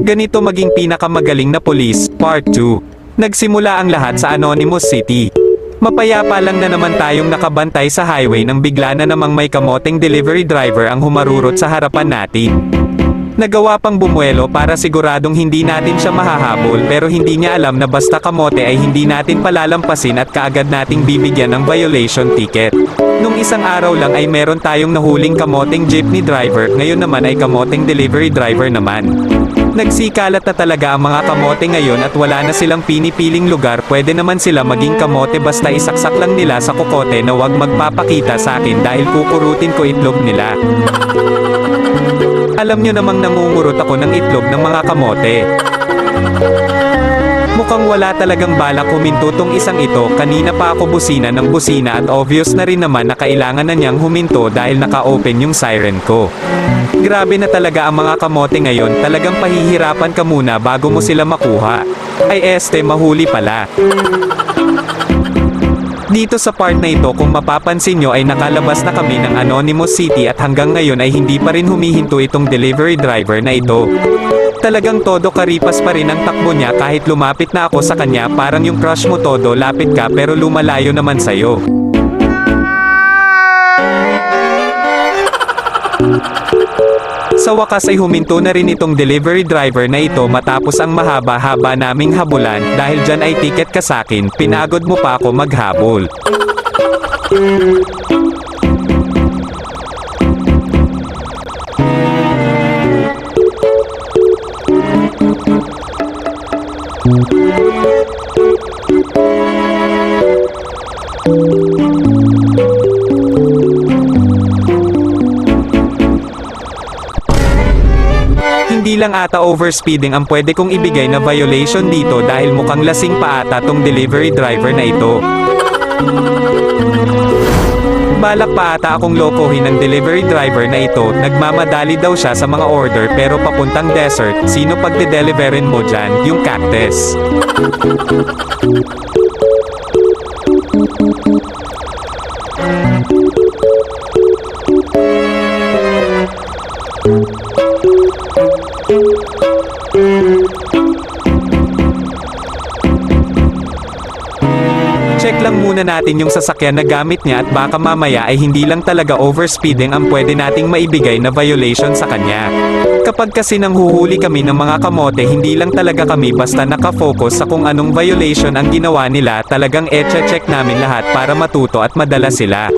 Ganito maging pinakamagaling na pulis, Part 2. Nagsimula ang lahat sa Anonymous City. Mapayapa lang na naman tayong nakabantay sa highway nang bigla na namang may kamoteng delivery driver ang humarurot sa harapan natin. Nagawa pang bumuelo para siguradong hindi natin siya mahahabol pero hindi niya alam na basta kamote ay hindi natin palalampasin at kaagad nating bibigyan ng violation ticket. Nung isang araw lang ay meron tayong nahuling kamoteng jeepney driver, ngayon naman ay kamoteng delivery driver naman. Nagsikalat na talaga ang mga kamote ngayon at wala na silang pinipiling lugar, pwede naman sila maging kamote basta isaksak lang nila sa kokote na wag magpapakita sa akin dahil kukurutin ko itlog nila. Alam nyo namang nangungurot ako ng itlog ng mga kamote. Mukhang wala talagang balak huminto tong isang ito, kanina pa ako busina ng busina at obvious na rin naman na kailangan na niyang huminto dahil naka-open yung siren ko. Grabe na talaga ang mga kamote ngayon, talagang pahihirapan ka muna bago mo sila makuha. Ay mahuli pala. Dito sa part na ito kung mapapansin nyo ay nakalabas na kami ng Anonymous City at hanggang ngayon ay hindi pa rin humihinto itong delivery driver na ito. Talagang todo karipas pa rin ang takbo niya kahit lumapit na ako sa kanya, parang yung crush mo todo lapit ka pero lumalayo naman sa'yo. Sa wakas ay huminto na rin itong delivery driver na ito matapos ang mahaba-haba naming habulan, dahil dyan ay ticket ka sakin, pinagod mo pa ako maghabol. Hindi lang ata overspeeding ang pwede kong ibigay na violation dito dahil mukhang lasing pa ata tong delivery driver na ito. Balak pa ata akong lokohin ng delivery driver na ito, nagmamadali daw siya sa mga order pero papuntang desert, sino pagde-deliverin mo dyan, yung cactus? Check lang muna natin yung sasakyan na gamit niya at baka mamaya ay hindi lang talaga overspeeding ang pwede nating maibigay na violation sa kanya. Kapag kasi nang huhuli kami ng mga kamote, hindi lang talaga kami basta nakafocus sa kung anong violation ang ginawa nila, talagang check namin lahat para matuto at madala sila.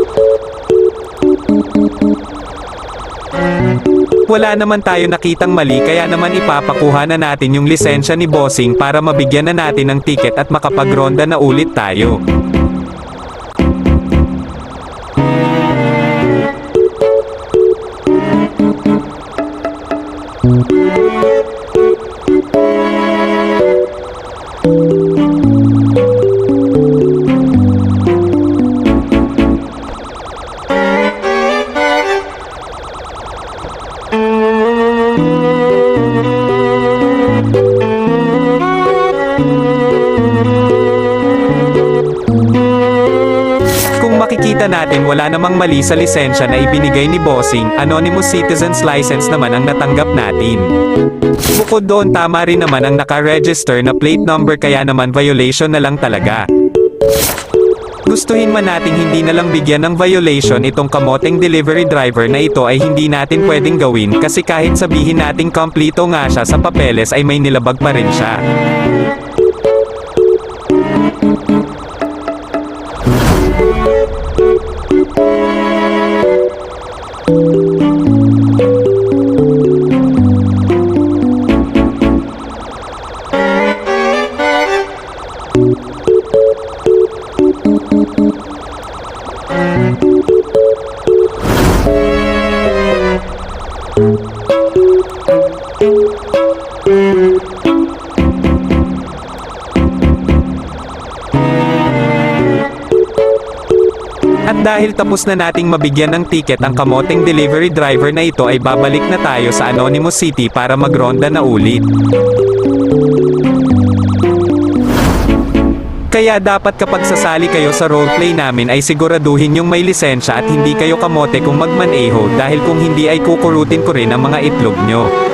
Wala naman tayo nakitang mali kaya naman ipapakuha na natin yung lisensya ni Bossing para mabigyan na natin ng ticket at makapagronda na ulit tayo. Makikita natin wala namang mali sa lisensya na ibinigay ni Bossing, Anonymous Citizen's License naman ang natanggap natin. Bukod doon tama rin naman ang naka-register na plate number kaya naman violation na lang talaga. Gustuhin man nating hindi na lang bigyan ng violation itong kamoteng delivery driver na ito ay hindi natin pwedeng gawin kasi kahit sabihin nating kompleto nga siya sa papeles ay may nilabag pa rin siya. At dahil tapos na nating mabigyan ng ticket ang kamoteng delivery driver na ito ay babalik na tayo sa Anonymous City para magronda na ulit. Kaya dapat kapag sasali kayo sa roleplay namin ay siguraduhin yung may lisensya at hindi kayo kamote kung magmaneho dahil kung hindi ay kukurutin ko rin ang mga itlog nyo.